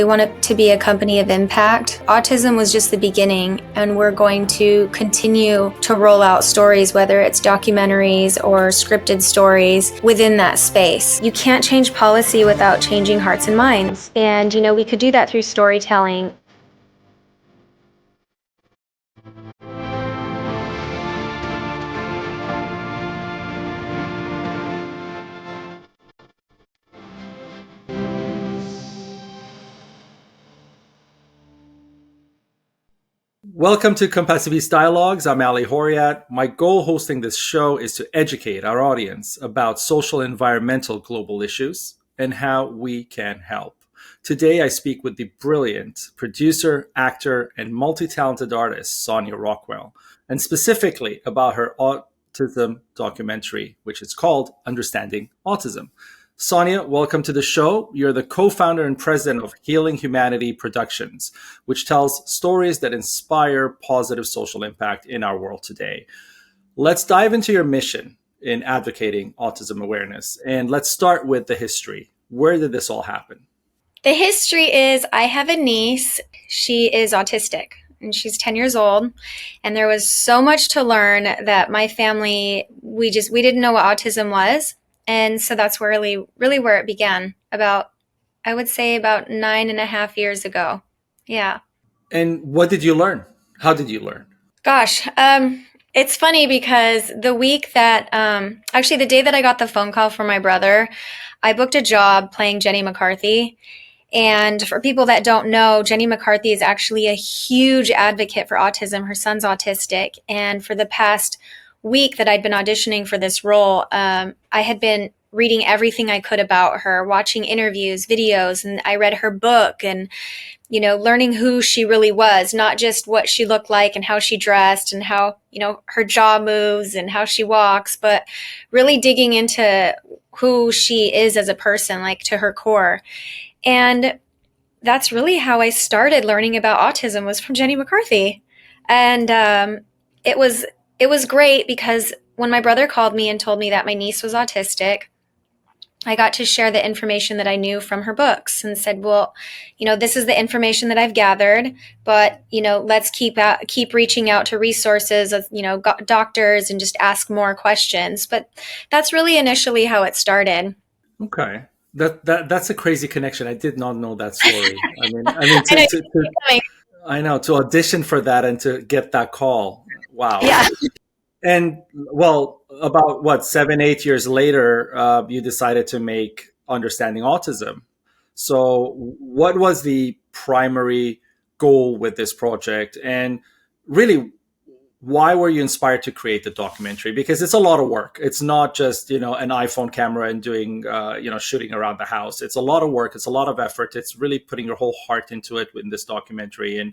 we want it to be a company of impact. Autism was just the beginning, and we're going to continue to roll out stories, whether it's documentaries or scripted stories within that space. You can't change policy without changing hearts and minds. And, we could do that through storytelling. Welcome to Compassiviste Dialogues. I'm Ali Horiat. My goal hosting this show is to educate our audience about social and environmental global issues and how we can help. Today, I speak with the brilliant producer, actor, and multi-talented artist, Sonia Rockwell, and specifically about her autism documentary, which is called Understanding Autism. Sonia, welcome to the show. You're the co-founder and president of Healing Humanity Productions, which tells stories that inspire positive social impact in our world today. Let's dive into your mission in advocating autism awareness. And let's start with the history. Where did this all happen? The history is I have a niece. She is autistic, and she's 10 years old. And there was so much to learn that my family, we didn't know what autism was. And so that's really where it began about 9.5 years ago. Yeah. And what did you learn? How did you learn? Gosh, it's funny because the week that, actually the day that I got the phone call from my brother, I booked a job playing Jenny McCarthy. And for people that don't know, Jenny McCarthy is actually a huge advocate for autism. Her son's autistic. And for the past week that I'd been auditioning for this role, I had been reading everything I could about her, watching interviews, videos, and I read her book and, learning who she really was, not just what she looked like and how she dressed and how, her jaw moves and how she walks, but really digging into who she is as a person, like to her core. And that's really how I started learning about autism, was from Jenny McCarthy. And it was great because when my brother called me and told me that my niece was autistic, I got to share the information that I knew from her books and said, well, this is the information that I've gathered, but, let's keep reaching out to resources of, doctors and just ask more questions. But that's really initially how it started. Okay. That's a crazy connection. I did not know that story. I know, to audition for that and to get that call. Wow. Yeah. And well, about 7-8 years later, you decided to make Understanding Autism. So what was the primary goal with this project? And really, why were you inspired to create the documentary? Because it's a lot of work. It's not just, an iPhone camera and doing, shooting around the house. It's a lot of work. It's a lot of effort. It's really putting your whole heart into it in this documentary. And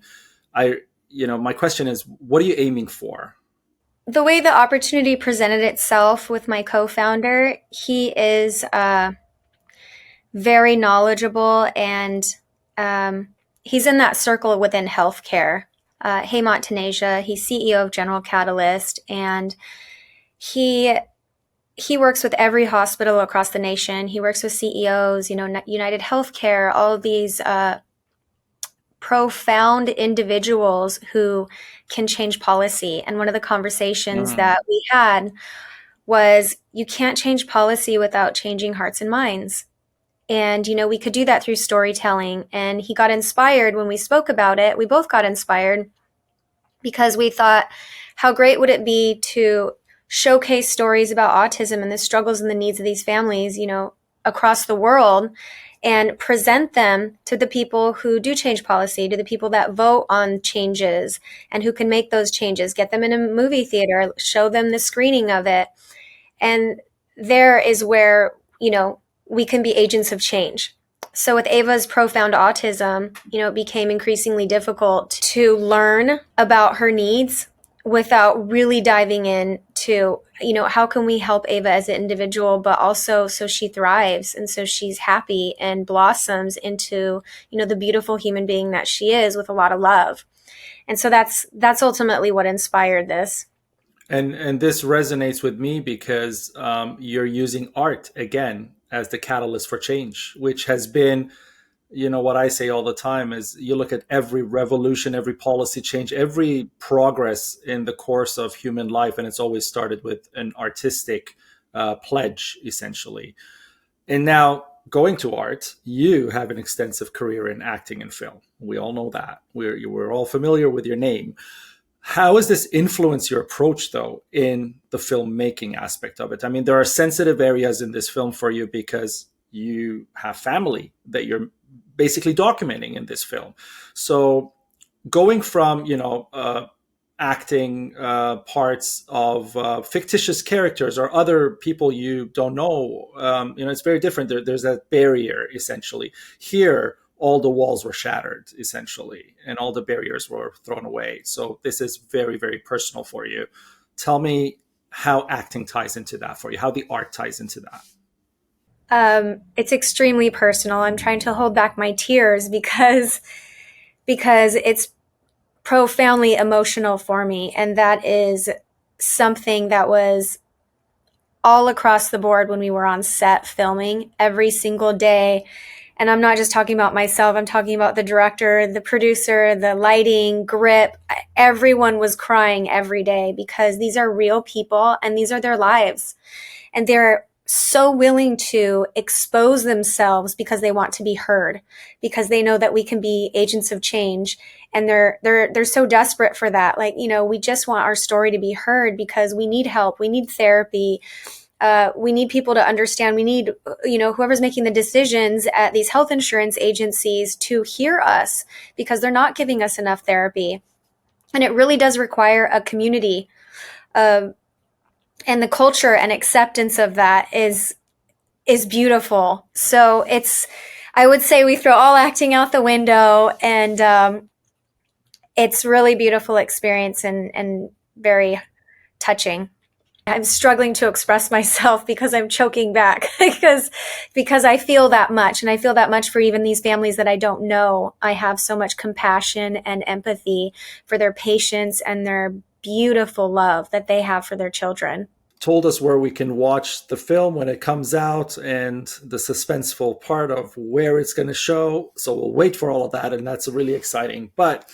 my question is, what are you aiming for? The way the opportunity presented itself with my co-founder, he is very knowledgeable, and he's in that circle within healthcare. Hemant Taneja, he's CEO of General Catalyst, and he works with every hospital across the nation. He works with CEOs, United Healthcare, all of these profound individuals who can change policy. And one of the conversations that we had was, you can't change policy without changing hearts and minds. And, we could do that through storytelling. And he got inspired when we spoke about it. We both got inspired because we thought, how great would it be to showcase stories about autism and the struggles and the needs of these families, across the world, and present them to the people who do change policy, to the people that vote on changes and who can make those changes, get them in a movie theater, show them the screening of it. And there is where, we can be agents of change. So with Ava's profound autism, it became increasingly difficult to learn about her needs without really diving into, how can we help Ava as an individual, but also so she thrives and so she's happy and blossoms into, the beautiful human being that she is, with a lot of love. And so that's ultimately what inspired this. And this resonates with me because you're using art again as the catalyst for change, which has been what I say all the time is you look at every revolution, every policy change, every progress in the course of human life, and it's always started with an artistic pledge, essentially. And now, going to art, you have an extensive career in acting and film. We all know that. We're all familiar with your name. How has this influenced your approach, though, in the filmmaking aspect of it? I mean, there are sensitive areas in this film for you because you have family that you're basically documenting in this film. So, going from acting parts of fictitious characters or other people you don't know, it's very different. There's that barrier essentially. Here, all the walls were shattered essentially, and all the barriers were thrown away. So this is very, very personal for you. Tell me how acting ties into that for you, how the art ties into that. It's extremely personal. I'm trying to hold back my tears because it's profoundly emotional for me, and that is something that was all across the board when we were on set filming every single day. And I'm not just talking about myself, I'm talking about the director, the producer, the lighting, grip. Everyone was crying every day because these are real people and these are their lives. And they're so willing to expose themselves because they want to be heard, because they know that we can be agents of change. And they're so desperate for that. Like, we just want our story to be heard because we need help. We need therapy. We need people to understand. We need, whoever's making the decisions at these health insurance agencies to hear us because they're not giving us enough therapy. And it really does require a community. And the culture and acceptance of that is beautiful. So I would say we throw all acting out the window, and it's really beautiful experience and very touching. I'm struggling to express myself because I'm choking back because I feel that much, and I feel that much for even these families that I don't know. I have so much compassion and empathy for their patients and their beautiful love that they have for their children. Told us where we can watch the film when it comes out and the suspenseful part of where it's going to show. So we'll wait for all of that, and that's really exciting. But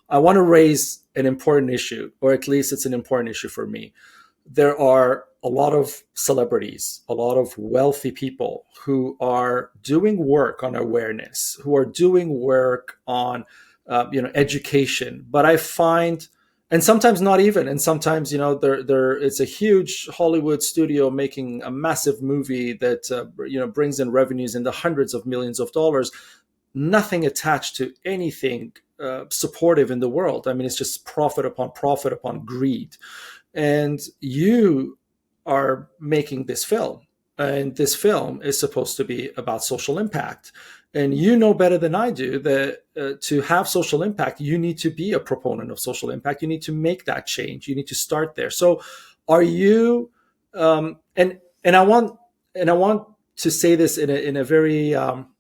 I want to raise an important issue, or at least it's an important issue for me. There are a lot of celebrities, a lot of wealthy people who are doing work on awareness, who are doing work on, education. But I find, and sometimes not even, and sometimes, it's a huge Hollywood studio making a massive movie that, brings in revenues in the hundreds of millions of dollars, nothing attached to anything supportive in the world. I mean, it's just profit upon greed. And you are making this film, and this film is supposed to be about social impact. And you know better than I do that to have social impact, you need to be a proponent of social impact. You need to make that change. You need to start there. So, are you? And I want to say this in a very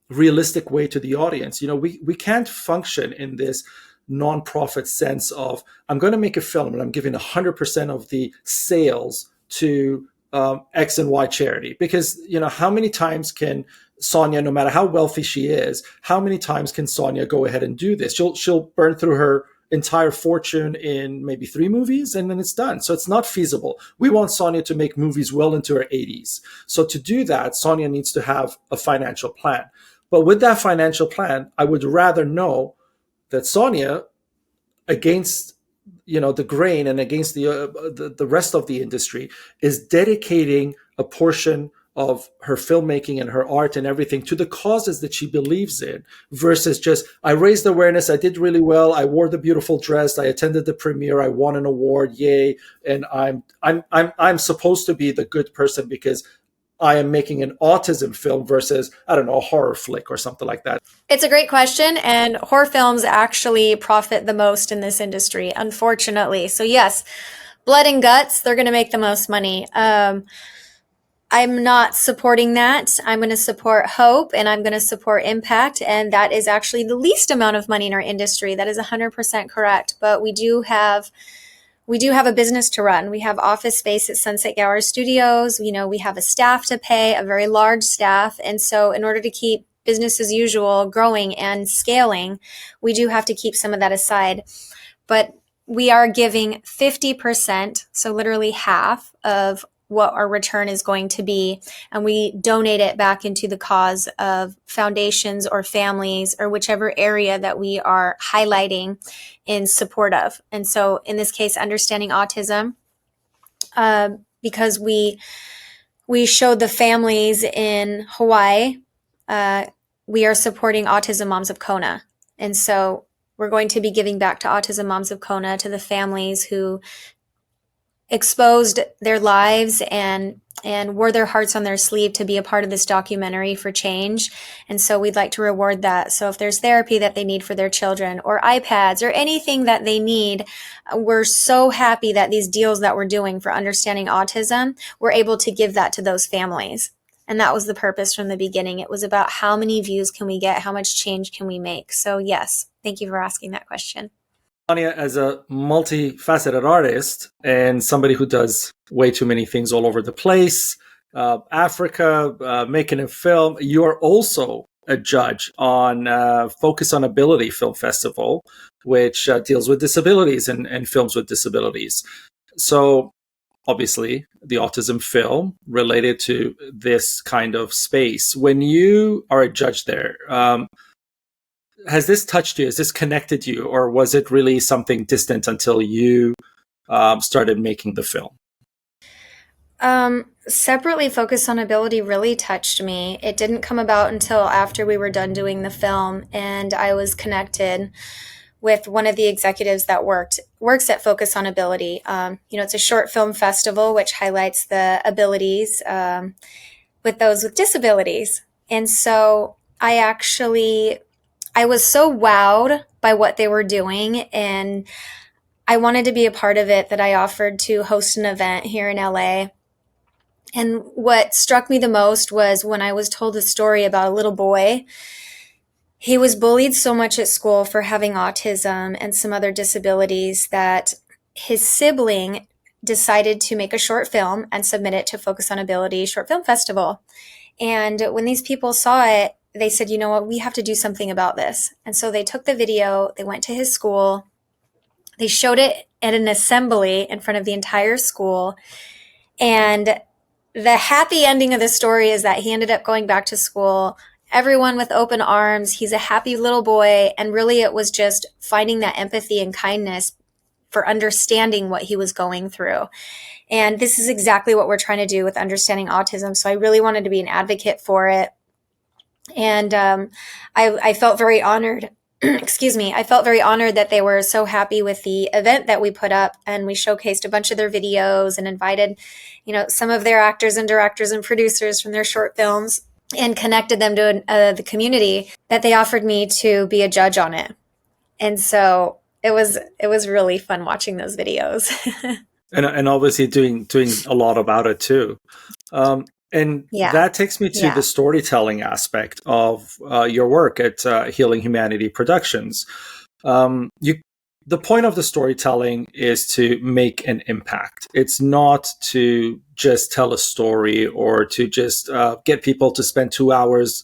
realistic way to the audience. We can't function in this nonprofit sense of I'm going to make a film and I'm giving 100% of the sales to X and Y charity, because how many times can Sonia, no matter how wealthy she is, how many times can Sonia go ahead and do this? She'll burn through her entire fortune in maybe 3 movies and then it's done. So it's not feasible. We want Sonia to make movies well into her 80s. So to do that, Sonia needs to have a financial plan. But with that financial plan, I would rather know that Sonia, against the grain and against the rest of the industry, is dedicating a portion of her filmmaking and her art and everything to the causes that she believes in, versus just, I raised awareness, I did really well, I wore the beautiful dress, I attended the premiere, I won an award, yay, and I'm supposed to be the good person because I am making an autism film versus, I don't know, a horror flick or something like that. It's a great question, and horror films actually profit the most in this industry, unfortunately. So yes, blood and guts, they're going to make the most money. I'm not supporting that. I'm going to support hope, and I'm going to support impact, and that is actually the least amount of money in our industry. That is 100% correct, but we do have a business to run. We have office space at Sunset Gower Studios. We have a staff to pay, a very large staff. And so in order to keep business as usual, growing and scaling, we do have to keep some of that aside. But we are giving 50%, so literally half of what our return is going to be, and we donate it back into the cause of foundations or families or whichever area that we are highlighting in support of. And so in this case, Understanding Autism, because we showed the families in Hawaii, we are supporting Autism Moms of Kona. And so we're going to be giving back to Autism Moms of Kona, to the families who exposed their lives and wore their hearts on their sleeve to be a part of this documentary for change. And so we'd like to reward that. So if there's therapy that they need for their children, or iPads, or anything that they need, we're so happy that these deals that we're doing for Understanding Autism, we're able to give that to those families. And that was the purpose from the beginning. It was about how many views can we get? How much change can we make? So yes, thank you for asking that question. Sonia, as a multifaceted artist and somebody who does way too many things all over the place, Africa, making a film, you are also a judge on Focus on Ability Film Festival, which deals with disabilities and films with disabilities. So obviously the autism film related to this kind of space. When you are a judge there, has this touched you? Has this connected you? Or was it really something distant until you started making the film? Separately, Focus on Ability really touched me. It didn't come about until after we were done doing the film, and I was connected with one of the executives that works at Focus on Ability. It's a short film festival which highlights the abilities with those with disabilities. And so I was so wowed by what they were doing, and I wanted to be a part of it, that I offered to host an event here in LA. And what struck me the most was when I was told a story about a little boy. He was bullied so much at school for having autism and some other disabilities that his sibling decided to make a short film and submit it to Focus on Ability Short Film Festival. And when these people saw it, they said, you know what, we have to do something about this. And so they took the video, they went to his school, they showed it at an assembly in front of the entire school. And the happy ending of the story is that he ended up going back to school, everyone with open arms. He's a happy little boy. And really it was just finding that empathy and kindness for understanding what he was going through. And this is exactly what we're trying to do with Understanding Autism. So I really wanted to be an advocate for it. And I felt very honored. Excuse me. I felt very honored that they were so happy with the event that we put up, and we showcased a bunch of their videos and invited, some of their actors and directors and producers from their short films, and connected them to the community, that they offered me to be a judge on it. And so it was really fun watching those videos. and obviously doing a lot about it too. And that takes me to the storytelling aspect of your work at Healing Humanity Productions. The point of the storytelling is to make an impact. It's not to just tell a story or to just get people to spend 2 hours,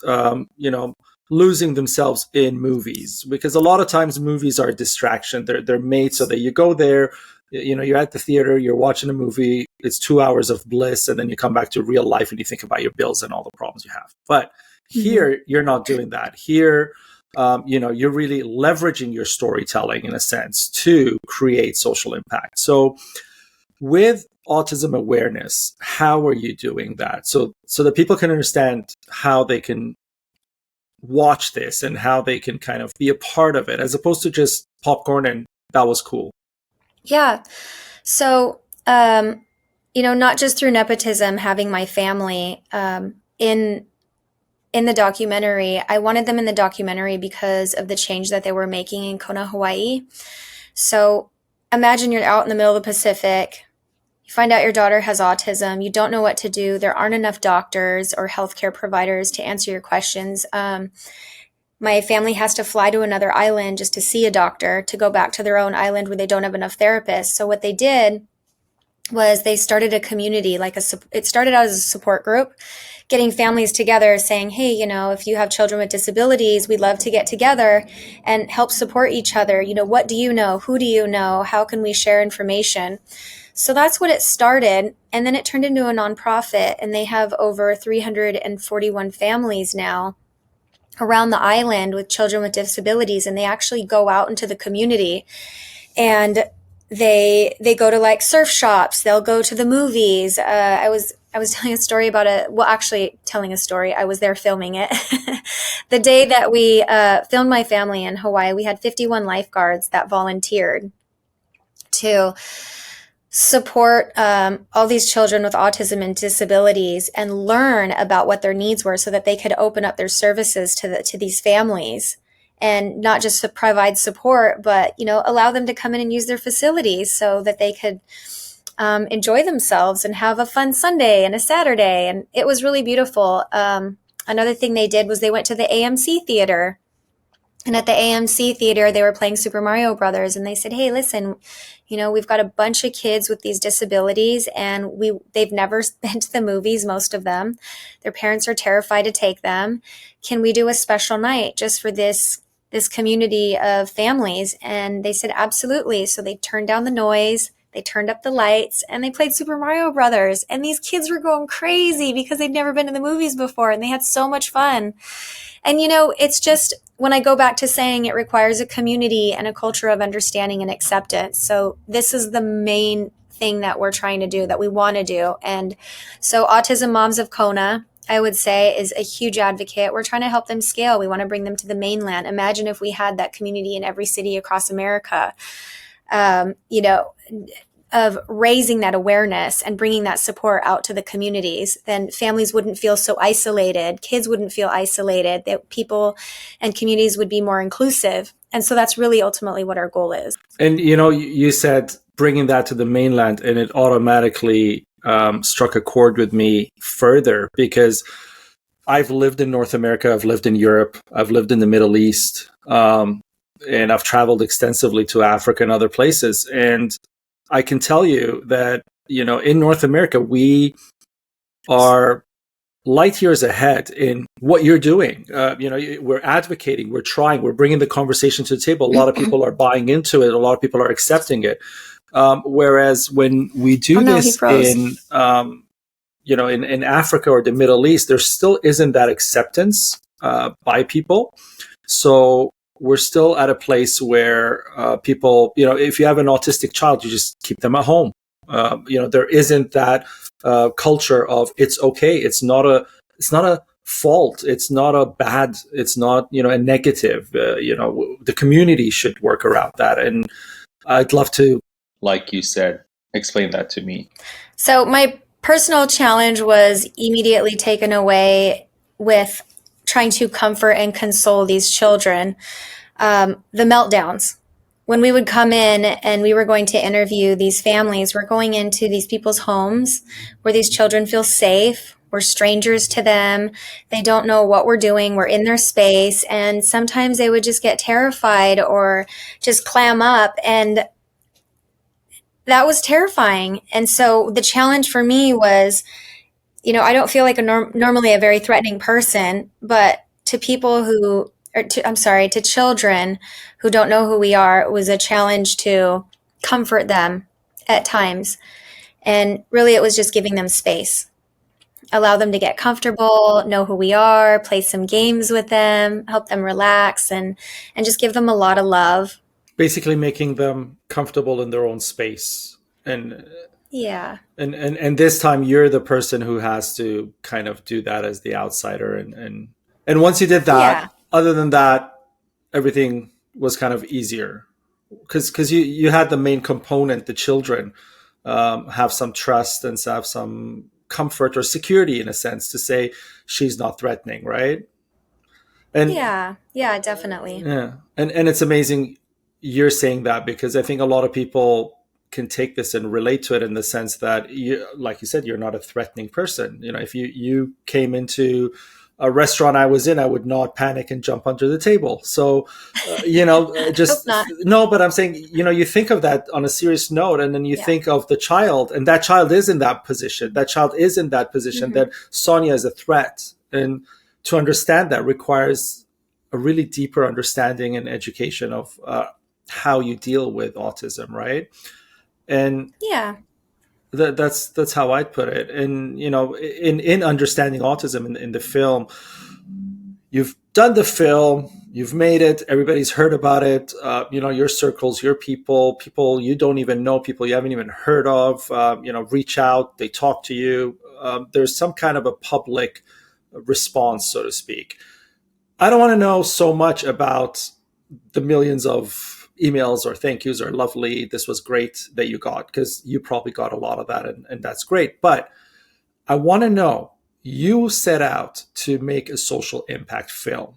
losing themselves in movies. Because a lot of times movies are a distraction. They're made so that you go there, you're at the theater, you're watching a movie, it's 2 hours of bliss, and then you come back to real life and you think about your bills and all the problems you have. But here, you're not doing that. Here, you're really leveraging your storytelling in a sense to create social impact. So with autism awareness, how are you doing that? So that people can understand how they can watch this and how they can kind of be a part of it, as opposed to just popcorn and that was cool. Yeah. So, not just through nepotism, having my family in the documentary, I wanted them in the documentary because of the change that they were making in Kona, Hawaii. So imagine you're out in the middle of the Pacific, you find out your daughter has autism, you don't know what to do, there aren't enough doctors or healthcare providers to answer your questions. My family has to fly to another island just to see a doctor, to go back to their own island where they don't have enough therapists. So what they did was they started a community, it started out as a support group, getting families together saying, hey, if you have children with disabilities, we'd love to get together and help support each other. What do you know? Who do you know? How can we share information? So that's what it started. And then it turned into a nonprofit, and they have over 341 families now around the island with children with disabilities. And they actually go out into the community, and they go to like surf shops. They'll go to the movies. I was telling a story about telling a story. I was there filming it. The day that we filmed my family in Hawaii, we had 51 lifeguards that volunteered to support all these children with autism and disabilities and learn about what their needs were so that they could open up their services to these families, and not just to provide support, but allow them to come in and use their facilities so that they could enjoy themselves and have a fun Sunday and a Saturday. And it was really beautiful. Another thing they did was they went to the AMC theater. And at the AMC theater, they were playing Super Mario Brothers, and they said, hey, listen, we've got a bunch of kids with these disabilities, and they've never been to the movies, most of them. Their parents are terrified to take them. Can we do a special night just for this community of families? And they said, absolutely. So they turned down the noise, they turned up the lights, and they played Super Mario Brothers. And these kids were going crazy because they'd never been to the movies before, and they had so much fun. And, it's just, when I go back to saying it requires a community and a culture of understanding and acceptance. So this is the main thing that we're trying to do, that we want to do. And so Autism Moms of Kona, I would say, is a huge advocate. We're trying to help them scale. We want to bring them to the mainland. Imagine if we had that community in every city across America. Of raising that awareness and bringing that support out to the communities, then families wouldn't feel so isolated. Kids wouldn't feel isolated. That people and communities would be more inclusive. And so that's really ultimately what our goal is. And, you said bringing that to the mainland, and it automatically struck a chord with me further, because I've lived in North America, I've lived in Europe, I've lived in the Middle East, and I've traveled extensively to Africa and other places. And I can tell you that, in North America, we are light years ahead in what you're doing. We're advocating, we're trying, we're bringing the conversation to the table. A lot of people are buying into it. A lot of people are accepting it. Whereas when we do this in Africa or the Middle East, there still isn't that acceptance by people. So we're still at a place where people, if you have an autistic child, you just keep them at home. There isn't that culture of it's okay. It's not a fault. It's not a bad. It's not a negative. The community should work around that. And I'd love to, like you said, explain that to me. So my personal challenge was immediately taken away with trying to comfort and console these children. The meltdowns. When we would come in and we were going to interview these families, we're going into these people's homes where these children feel safe. We're strangers to them. They don't know what we're doing. We're in their space. And sometimes they would just get terrified or just clam up. And that was terrifying. And so the challenge for me was, I don't feel like normally a very threatening person, but to people to children who don't know who we are, it was a challenge to comfort them at times. And really it was just giving them space, allow them to get comfortable, know who we are, play some games with them, help them relax, and just give them a lot of love. Basically making them comfortable in their own space. And yeah. And this time you're the person who has to kind of do that as the outsider. And once you did that, other than that, everything was kind of easier because you had the main component, the children have some trust and have some comfort or security in a sense to say she's not threatening, right? And yeah, definitely. Yeah. And it's amazing you're saying that, because I think a lot of people can take this and relate to it in the sense that, like you said, you're not a threatening person. If you came into a restaurant I was in, I would not panic and jump under the table. So, Hope just not. no, but I'm saying, you think of that on a serious note, and then you Yeah. think of the child, and that child is in that position. That child is in that position that Sonia is a threat. And to understand that requires a really deeper understanding and education of how you deal with autism, right? And Yeah. that's how I'd put it. And in understanding autism in the film, you've done the film, you've made it, everybody's heard about it. Your circles, your people you don't even know, people you haven't even heard of, reach out, they talk to you. There's some kind of a public response, so to speak. I don't want to know so much about the millions of emails or thank yous or lovely, this was great that you got, because you probably got a lot of that, and that's great. But I want to know, you set out to make a social impact film,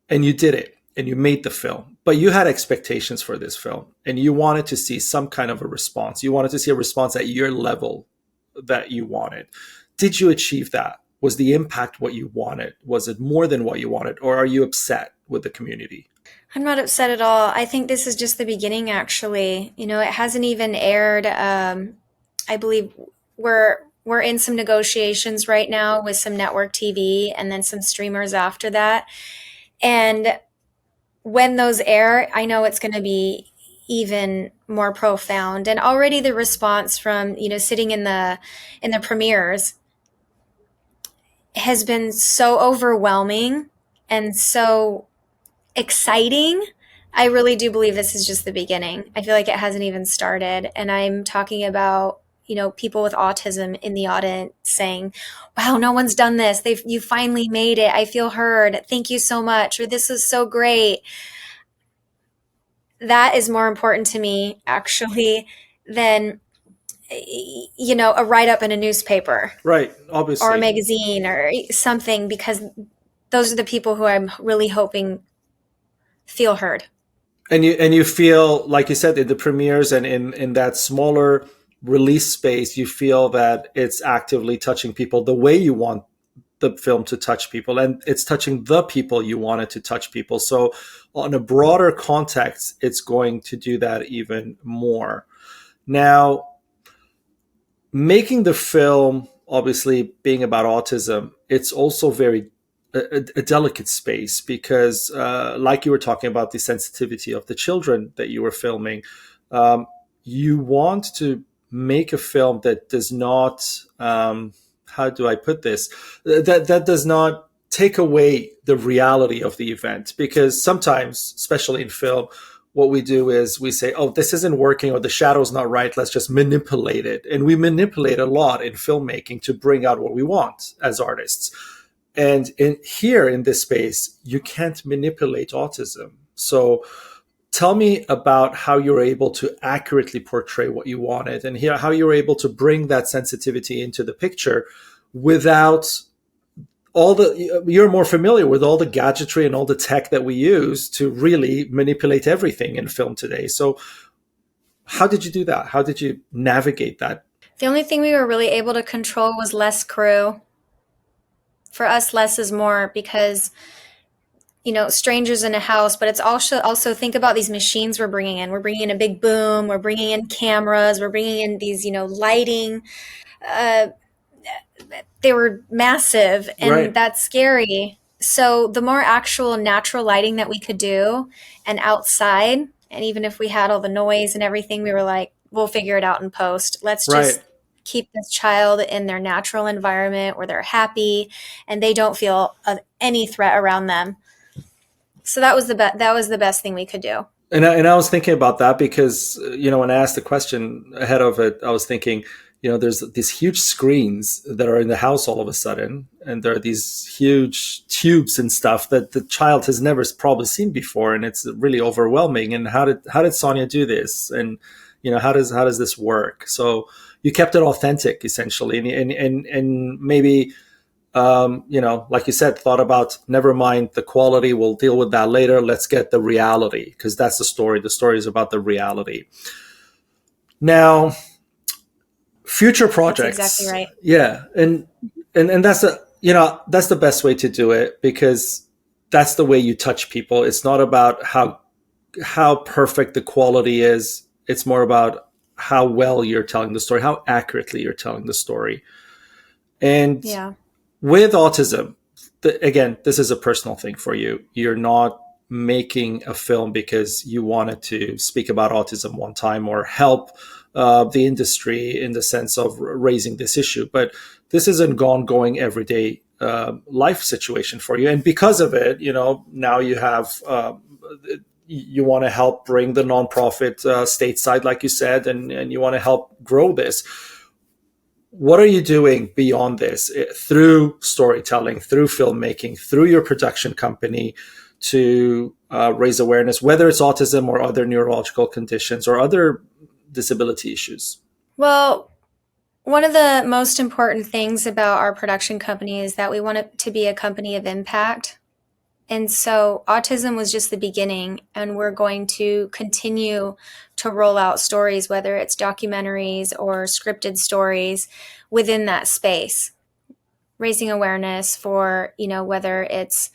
and you did it, and you made the film, but you had expectations for this film, and you wanted to see some kind of a response. You wanted to see a response at your level that you wanted. Did you achieve that? Was the impact what you wanted? Was it more than what you wanted? Or are you upset with the community? I'm not upset at all. I think this is just the beginning, actually. It hasn't even aired. I believe we're in some negotiations right now with some network TV and then some streamers after that. And when those air, I know it's going to be even more profound. And already the response from, sitting in the premieres has been so overwhelming and so exciting. I really do believe this is just the beginning. I feel like it hasn't even started. And I'm talking about, people with autism in the audience saying, wow, no one's done this. You finally made it. I feel heard. Thank you so much. Or this is so great. That is more important to me, actually, than, a write-up in a newspaper. Right, obviously. Or a magazine or something, because those are the people who I'm really hoping feel heard. And you feel, like you said, in the premieres and in that smaller release space, you feel that it's actively touching people the way you want the film to touch people, and it's touching the people you want it to touch people. So on a broader context, it's going to do that even more. Now, making the film, obviously being about autism, it's also very a delicate space, because like you were talking about the sensitivity of the children that you were filming, you want to make a film that does not, how do I put this, that does not take away the reality of the event. Because sometimes, especially in film, what we do is we say, oh, this isn't working, or the shadow's not right, let's just manipulate it. And we manipulate a lot in filmmaking to bring out what we want as artists. And here in this space, you can't manipulate autism. So tell me about how you're able to accurately portray what you wanted, and how you're able to bring that sensitivity into the picture without you're more familiar with all the gadgetry and all the tech that we use to really manipulate everything in film today. So how did you do that? How did you navigate that? The only thing we were really able to control was less crew. For us, less is more, because strangers in a house, but it's also think about these machines we're bringing in. We're bringing in a big boom. We're bringing in cameras. We're bringing in these, lighting. They were massive, and Right. that's scary. So the more actual natural lighting that we could do, and outside, and even if we had all the noise and everything, we were like, we'll figure it out in post. Let's just Right. keep this child in their natural environment where they're happy and they don't feel any threat around them. So that was the best thing we could do. And I was thinking about that because, when I asked the question ahead of it, I was thinking, there's these huge screens that are in the house all of a sudden, and there are these huge tubes and stuff that the child has never probably seen before, and it's really overwhelming. And how did Sonia do this? And how does this work? So you kept it authentic, essentially, and maybe. Like you said, thought about, never mind the quality, we'll deal with that later. Let's get the reality, because that's the story. The story is about the reality. Now, future projects. That's exactly right. Yeah. And that's That's the best way to do it, because that's the way you touch people. It's not about how perfect the quality is. It's more about how well you're telling the story, how accurately you're telling the story. And Yeah. with autism, again, this is a personal thing for you. You're not making a film because you wanted to speak about autism one time or help the industry in the sense of raising this issue. But this is an ongoing everyday life situation for you. And because of it, now you have, you want to help bring the nonprofit stateside, like you said, and you want to help grow this. What are you doing beyond this through storytelling, through filmmaking, through your production company to raise awareness, whether it's autism or other neurological conditions or other disability issues? Well, one of the most important things about our production company is that we want it to be a company of impact. And so autism was just the beginning, and we're going to continue to roll out stories, whether it's documentaries or scripted stories within that space, raising awareness for, whether it's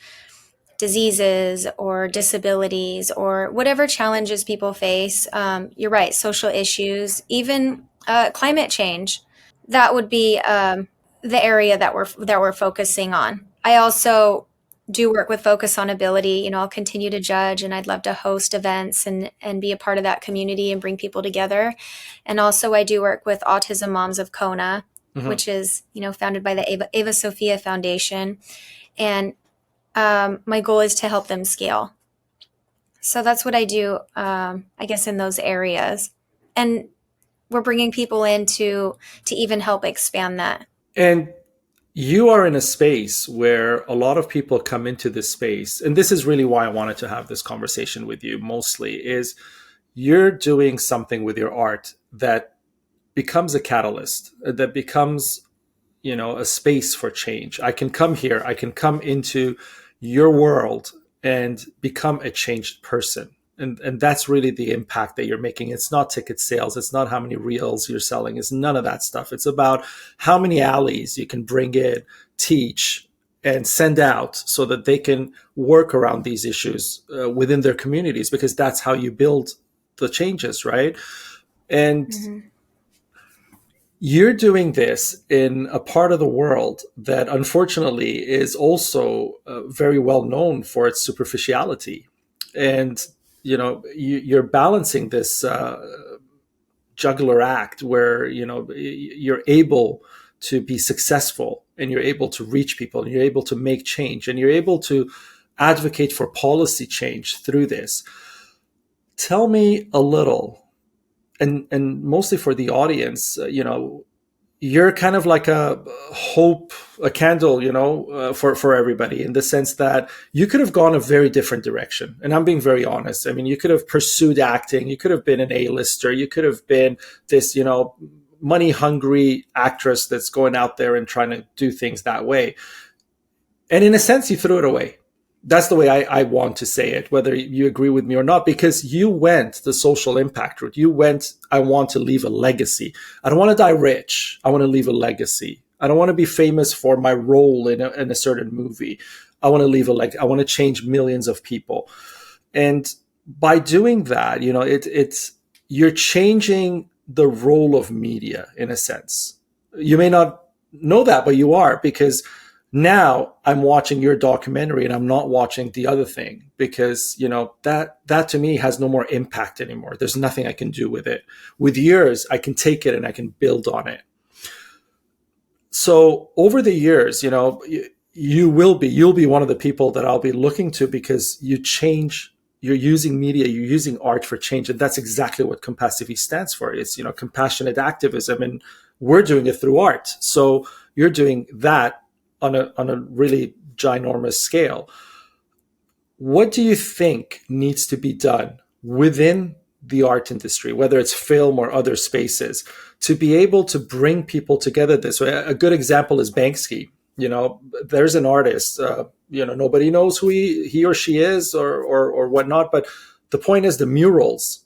diseases or disabilities or whatever challenges people face. You're right, social issues, even climate change. That would be the area that we're focusing on. I also do work with Focus on Ability. I'll continue to judge, and I'd love to host events and be a part of that community and bring people together. And also, I do work with Autism Moms of Kona, which is founded by the Ava Sophia Foundation, and my goal is to help them scale. So that's what I do, I guess, in those areas. And we're bringing people in to even help expand that. And you are in a space where a lot of people come into this space, and this is really why I wanted to have this conversation with you mostly, is you're doing something with your art that becomes a catalyst, that becomes, a space for change. I can come here, I can come into your world and become a changed person. And that's really the impact that you're making. It's not ticket sales. It's not how many reels you're selling. It's none of that stuff. It's about how many alleys you can bring in, teach, and send out so that they can work around these issues within their communities, because that's how you build the changes, right? And you're doing this in a part of the world that unfortunately is also very well known for its superficiality. And you're balancing this juggler act where you're able to be successful, and you're able to reach people, and you're able to make change, and you're able to advocate for policy change through this. Tell me a little, and mostly for the audience, you're kind of like a hope, a candle, for everybody, in the sense that you could have gone a very different direction. And I'm being very honest. I mean, you could have pursued acting. You could have been an A-lister. You could have been this, money hungry actress that's going out there and trying to do things that way. And in a sense, you threw it away. That's the way I want to say it, whether you agree with me or not, because you went the social impact route. You went, I want to leave a legacy. I don't want to die rich. I want to leave a legacy. I don't want to be famous for my role in a certain movie. I want to leave I want to change millions of people. And by doing that, it's you're changing the role of media in a sense. You may not know that, but you are, because now I'm watching your documentary and I'm not watching the other thing, because, that to me has no more impact anymore. There's nothing I can do with it. With yours, I can take it and I can build on it. So over the years, you'll be one of the people that I'll be looking to, because you're using media, you're using art for change. And that's exactly what Compassiviste stands for. It's, compassionate activism, and we're doing it through art. So you're doing that on a really ginormous scale. What do you think needs to be done within the art industry, whether it's film or other spaces, to be able to bring people together this way? A good example is Banksy. There's an artist, nobody knows who he or she is or whatnot, but the point is the murals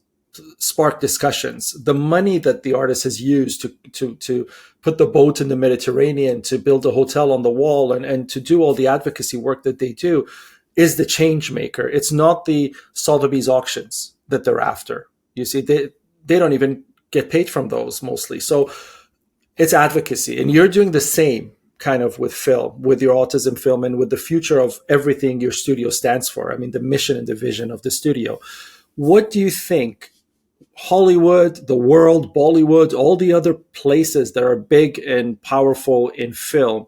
spark discussions. The money that the artist has used to put the boat in the Mediterranean, to build a hotel on the wall, and to do all the advocacy work that they do is the change maker. It's not the Sotheby's auctions that they're after. You see, they don't even get paid from those mostly. So it's advocacy. And you're doing the same kind of with film, with your autism film, and with the future of everything your studio stands for. I mean, the mission and the vision of the studio. What do you think Hollywood, the world, Bollywood, all the other places that are big and powerful in film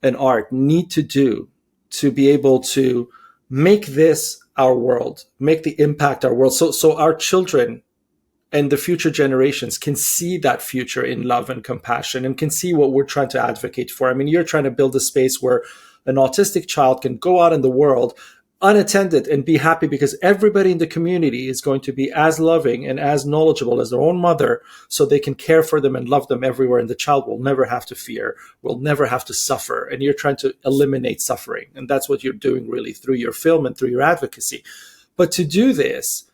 and art need to do to be able to make this our world, make the impact our world, so our children and the future generations can see that future in love and compassion and can see what we're trying to advocate for? I mean, you're trying to build a space where an autistic child can go out in the world unattended and be happy because everybody in the community is going to be as loving and as knowledgeable as their own mother, so they can care for them and love them everywhere. And the child will never have to fear, will never have to suffer. And you're trying to eliminate suffering. And that's what you're doing really through your film and through your advocacy. But to do this,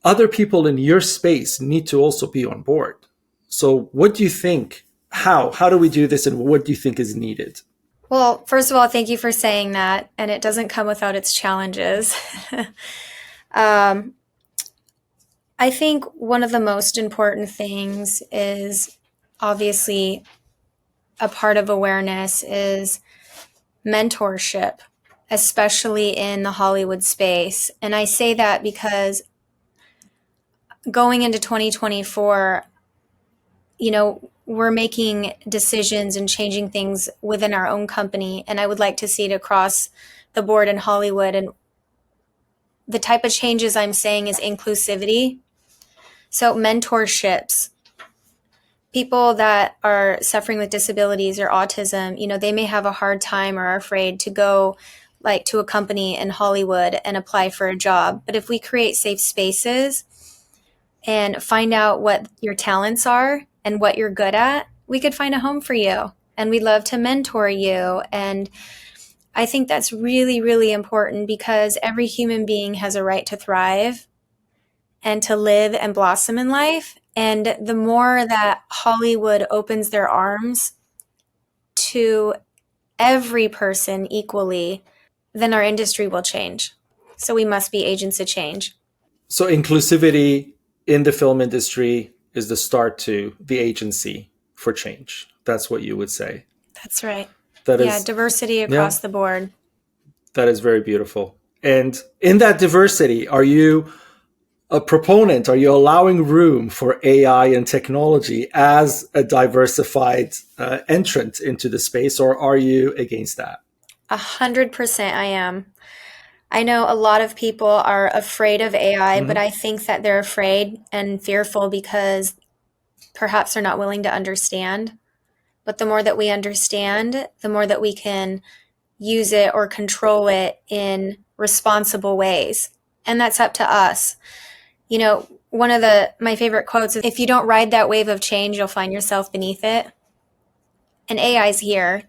other people in your space need to also be on board. So what do you think? How do we do this, and what do you think is needed? Well, first of all, thank you for saying that. And it doesn't come without its challenges. I think one of the most important things is, obviously, a part of awareness is mentorship, especially in the Hollywood space. And I say that because going into 2024, we're making decisions and changing things within our own company. And I would like to see it across the board in Hollywood. And the type of changes I'm saying is inclusivity. So mentorships, people that are suffering with disabilities or autism, they may have a hard time or are afraid to go to a company in Hollywood and apply for a job. But if we create safe spaces and find out what your talents are and what you're good at, we could find a home for you. And we'd love to mentor you. And I think that's really, really important, because every human being has a right to thrive and to live and blossom in life. And the more that Hollywood opens their arms to every person equally, then our industry will change. So we must be agents of change. So inclusivity in the film industry is the start to the agency for change. That's what you would say. That's right. That is diversity across the board. That is very beautiful. And in that diversity, are you a proponent? Are you allowing room for AI and technology as a diversified entrant into the space, or are you against that? 100% I am. I know a lot of people are afraid of AI, but I think that they're afraid and fearful because perhaps they're not willing to understand. But the more that we understand, the more that we can use it or control it in responsible ways. And that's up to us. One of my favorite quotes is, if you don't ride that wave of change, you'll find yourself beneath it. And AI is here.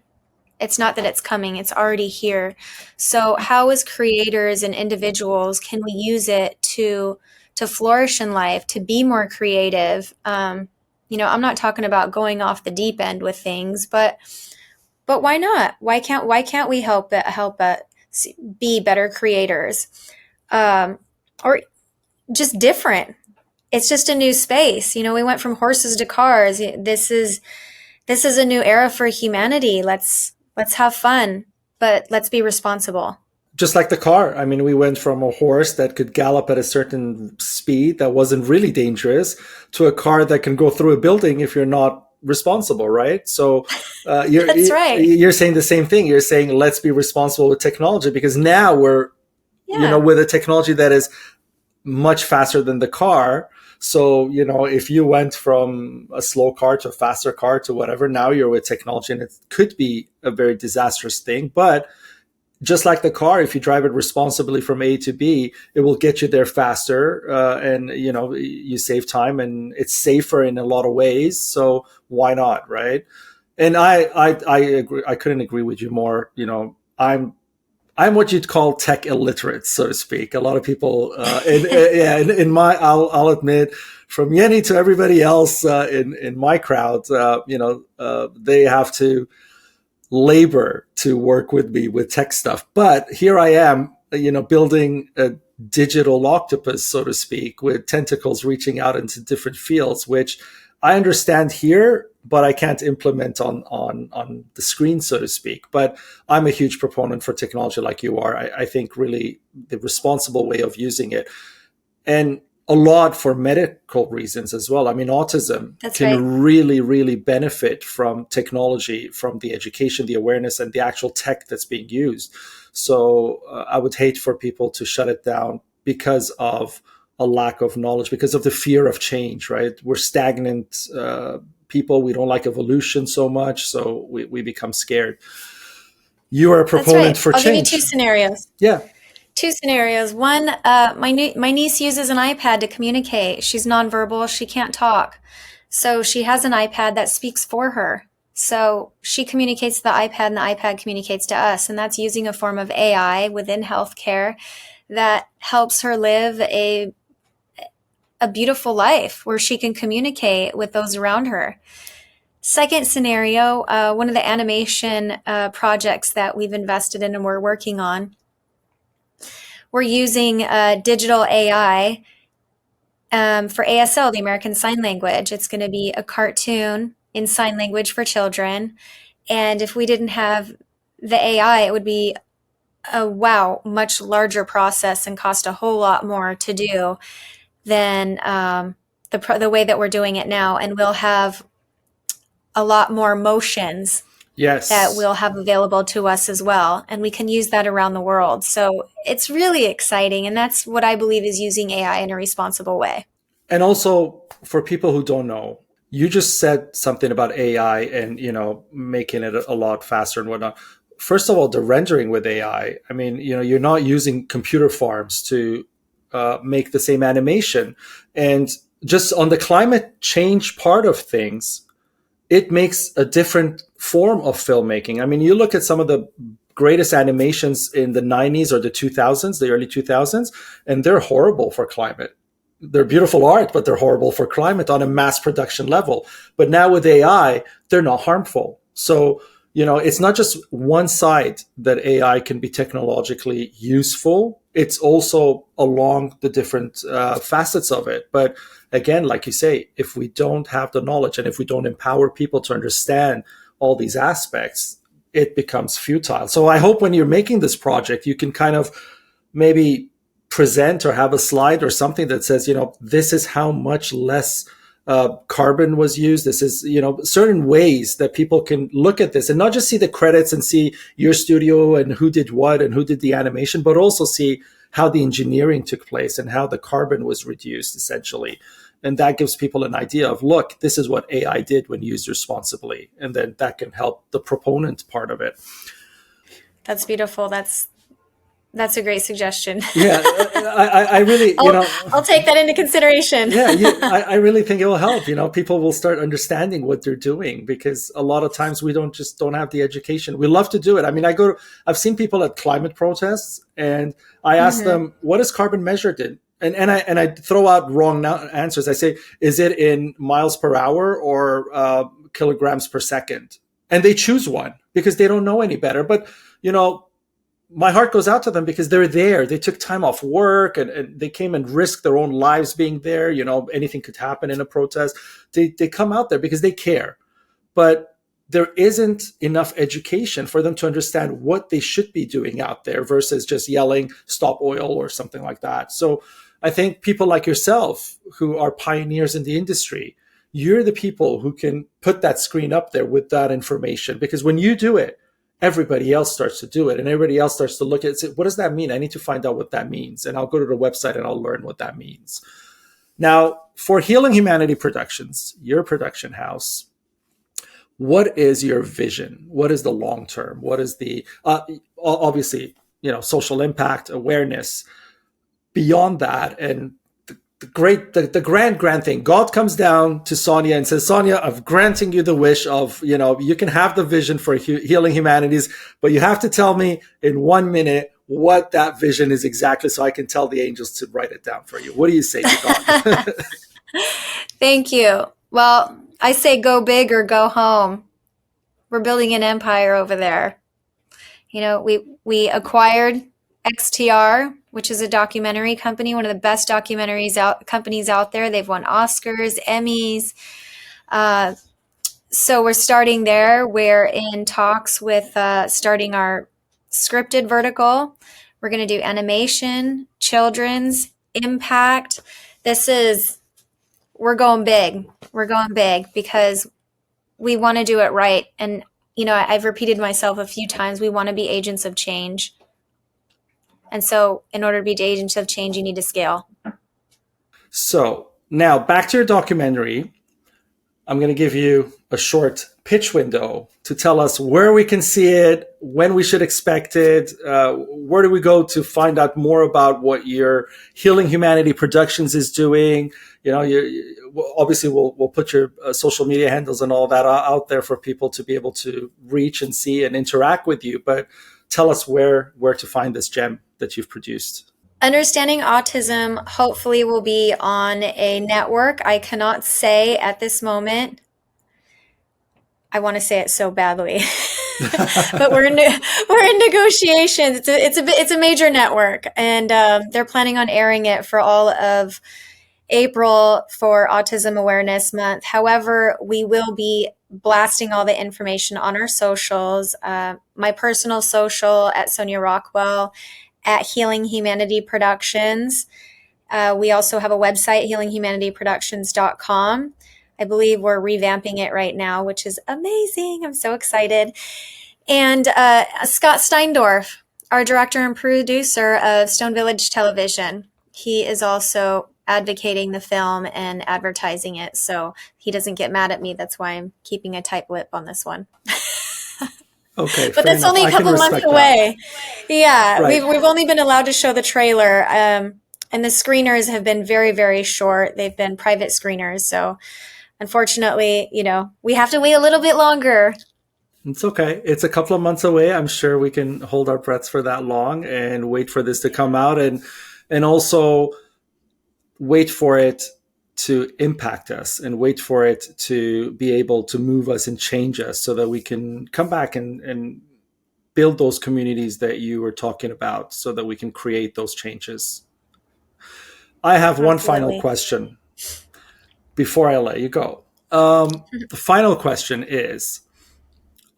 It's not that it's coming, it's already here. So how, as creators and individuals, can we use it to flourish in life, to be more creative? I'm not talking about going off the deep end with things, but why not? Why can't we help be better creators? Or just different. It's just a new space. We went from horses to cars. This is a new era for humanity. Let's have fun, but let's be responsible. Just like the car. I mean, we went from a horse that could gallop at a certain speed that wasn't really dangerous to a car that can go through a building if you're not responsible, right? So That's right. You're saying the same thing. You're saying, let's be responsible with technology, because now we're, with a technology that is much faster than the car. So, if you went from a slow car to a faster car to whatever, now you're with technology, and it could be a very disastrous thing. But just like the car, if you drive it responsibly from A to B, it will get you there faster. And, you save time, and it's safer in a lot of ways. So why not? Right. And I agree. I couldn't agree with you more. I'm I'm what you'd call tech illiterate, so to speak. A lot of people, in my, I'll admit, from Yenny to everybody else in my crowd, they have to labor to work with me with tech stuff. But here I am, building a digital octopus, so to speak, with tentacles reaching out into different fields, which I understand here, but I can't implement on the screen, so to speak. But I'm a huge proponent for technology like you are. I think really the responsible way of using it, and a lot for medical reasons as well. I mean, autism That's can right. really, really benefit from technology, from the education, the awareness, and the actual tech that's being used. So I would hate for people to shut it down because of a lack of knowledge, because of the fear of change, right? We're stagnant people. We don't like evolution so much, so we become scared. You are a That's proponent right. for I'll give you two change. scenarios. Yeah. Two scenarios. One, my niece uses an iPad to communicate. She's nonverbal. She can't talk. So she has an iPad that speaks for her. So she communicates to the iPad and the iPad communicates to us. And that's using a form of AI within healthcare that helps her live a beautiful life where she can communicate with those around her. Second scenario, one of the animation projects that we've invested in and we're working on, we're using digital AI for ASL, the American Sign Language. It's going to be a cartoon in sign language for children. And if we didn't have the AI, it would be a much larger process and cost a whole lot more to do than the way that we're doing it now. And we'll have a lot more motions that Yes. we'll have available to us as well. And we can use that around the world. So it's really exciting. And that's what I believe is using AI in a responsible way. And also for people who don't know, you just said something about AI and making it a lot faster and whatnot. First of all, the rendering with AI. I mean, you're not using computer farms to make the same animation. And just on the climate change part of things, it makes a different form of filmmaking. I mean, you look at some of the greatest animations in the 90s or the 2000s, the early 2000s, and they're horrible for climate. They're beautiful art, but they're horrible for climate on a mass production level. But now with AI, they're not harmful. So, it's not just one side that AI can be technologically useful. It's also along the different facets of it. But again, like you say, if we don't have the knowledge and if we don't empower people to understand all these aspects, it becomes futile. So I hope when you're making this project, you can kind of maybe present or have a slide or something that says, this is how much less carbon was used. This is, certain ways that people can look at this and not just see the credits and see your studio and who did what and who did the animation, but also see how the engineering took place and how the carbon was reduced essentially. And that gives people an idea of, look, this is what AI did when used responsibly. And then that can help the proponent part of it. That's beautiful. That's a great suggestion. Yeah, I really, I'll take that into consideration. I really think it will help. People will start understanding what they're doing because a lot of times we don't have the education. We love to do it. I mean, I've seen people at climate protests and I ask them, what is carbon measured in? And I throw out wrong answers. I say, is it in miles per hour or kilograms per second? And they choose one because they don't know any better. But, my heart goes out to them because they're there. They took time off work and they came and risked their own lives being there. Anything could happen in a protest. They come out there because they care. But there isn't enough education for them to understand what they should be doing out there versus just yelling, stop oil or something like that. So I think people like yourself who are pioneers in the industry, you're the people who can put that screen up there with that information. Because when you do it, everybody else starts to do it and everybody else starts to look at it and say, what does that mean? I need to find out what that means. And I'll go to the website and I'll learn what that means. Now, for Healing Humanity Productions, your production house, what is your vision? What is the long term? What is the, obviously, social impact, awareness, beyond that, and the grand thing. God comes down to Sonia and says, Sonia, I'm granting you the wish of, you can have the vision for healing humanities, but you have to tell me in 1 minute what that vision is exactly, so I can tell the angels to write it down for you. What do you say to God? Thank you. Well, I say go big or go home. We're building an empire over there. We acquired XTR, which is a documentary company, one of the best companies out there. They've won Oscars, Emmys. So we're starting there. We're in talks with starting our scripted vertical. We're going to do animation, children's, impact. We're going big. We're going big because we want to do it right. And, I've repeated myself a few times. We want to be agents of change. And so in order to be agents of change, you need to scale. So now back to your documentary. I'm going to give you a short pitch window to tell us where we can see it, when we should expect it, where do we go to find out more about what your Healing Humanity Productions is doing. Obviously we'll put your social media handles and all that out there for people to be able to reach and see and interact with you. But tell us where to find this gem that you've produced. Understanding Autism hopefully will be on a network. I cannot say at this moment. I want to say it so badly, but we're in negotiations. It's a major network, and they're planning on airing it for all of April for Autism Awareness Month. However, we will be blasting all the information on our socials. My personal social at Sonia Rockwell, at Healing Humanity Productions. We also have a website, healinghumanityproductions.com. I believe we're revamping it right now, which is amazing. I'm so excited. And Scott Steindorf, our director and producer of Stone Village Television, he is also advocating the film and advertising it. So he doesn't get mad at me. That's why I'm keeping a tight lip on this one. Okay, but that's only a couple months away. Yeah, right. We've only been allowed to show the trailer, and the screeners have been very, very short. They've been private screeners, so unfortunately, we have to wait a little bit longer. It's okay. It's a couple of months away. I'm sure we can hold our breaths for that long and wait for this to come out, and also wait for it to impact us and wait for it to be able to move us and change us so that we can come back and build those communities that you were talking about so that we can create those changes. I have one final question before I let you go. The final question is,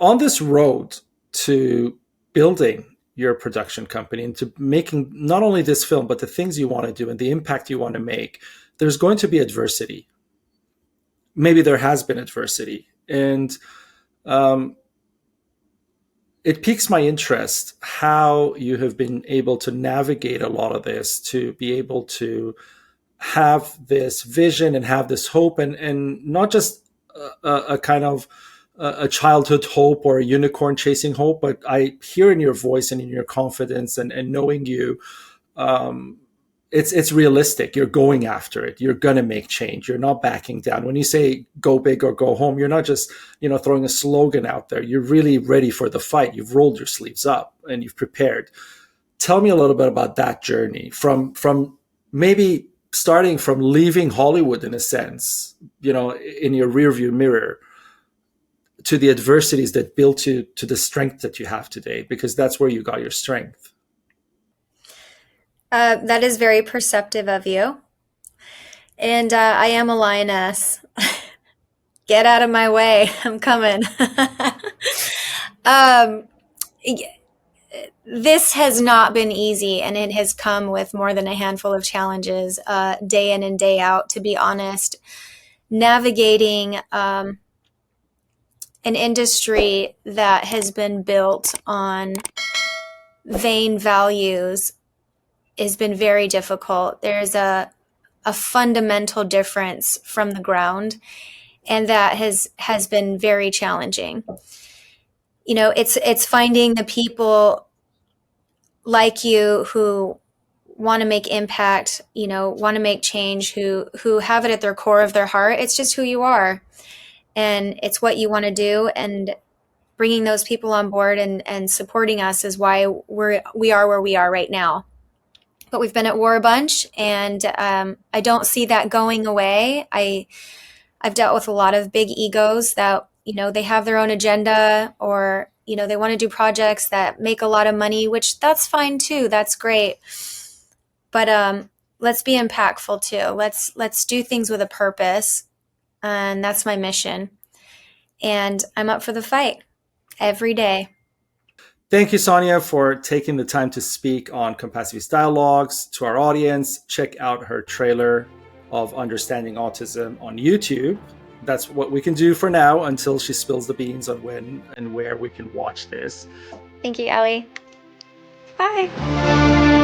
on this road to building your production company and to making not only this film, but the things you want to do and the impact you want to make, there's going to be adversity. Maybe there has been adversity. And it piques my interest how you have been able to navigate a lot of this, to be able to have this vision and have this hope, and not just a kind of a childhood hope or a unicorn chasing hope, but I hear in your voice and in your confidence and knowing you, it's realistic. You're going after it. You're going to make change. You're not backing down. When you say go big or go home, you're not just, throwing a slogan out there. You're really ready for the fight. You've rolled your sleeves up and you've prepared. Tell me a little bit about that journey from maybe starting from leaving Hollywood in a sense, in your rearview mirror, to the adversities that built you to the strength that you have today, because that's where you got your strength. That is very perceptive of you. And I am a lioness. Get out of my way. I'm coming. This has not been easy, and it has come with more than a handful of challenges, day in and day out, to be honest. Navigating an industry that has been built on vain values has been very difficult. There's a fundamental difference from the ground, and that has been very challenging. It's finding the people like you who want to make impact, want to make change, who have it at their core of their heart. It's just who you are, and it's what you want to do. And bringing those people on board and supporting us is why we are where we are right now. But we've been at war a bunch, and I don't see that going away. I've dealt with a lot of big egos that, they have their own agenda, or, they want to do projects that make a lot of money, which that's fine too. That's great. But let's be impactful too. Let's do things with a purpose. And that's my mission. And I'm up for the fight every day. Thank you, Sonia, for taking the time to speak on Compassiviste Dialogues. To our audience, check out her trailer of Understanding Autism on YouTube. That's what we can do for now until she spills the beans on when and where we can watch this. Thank you, Ellie. Bye.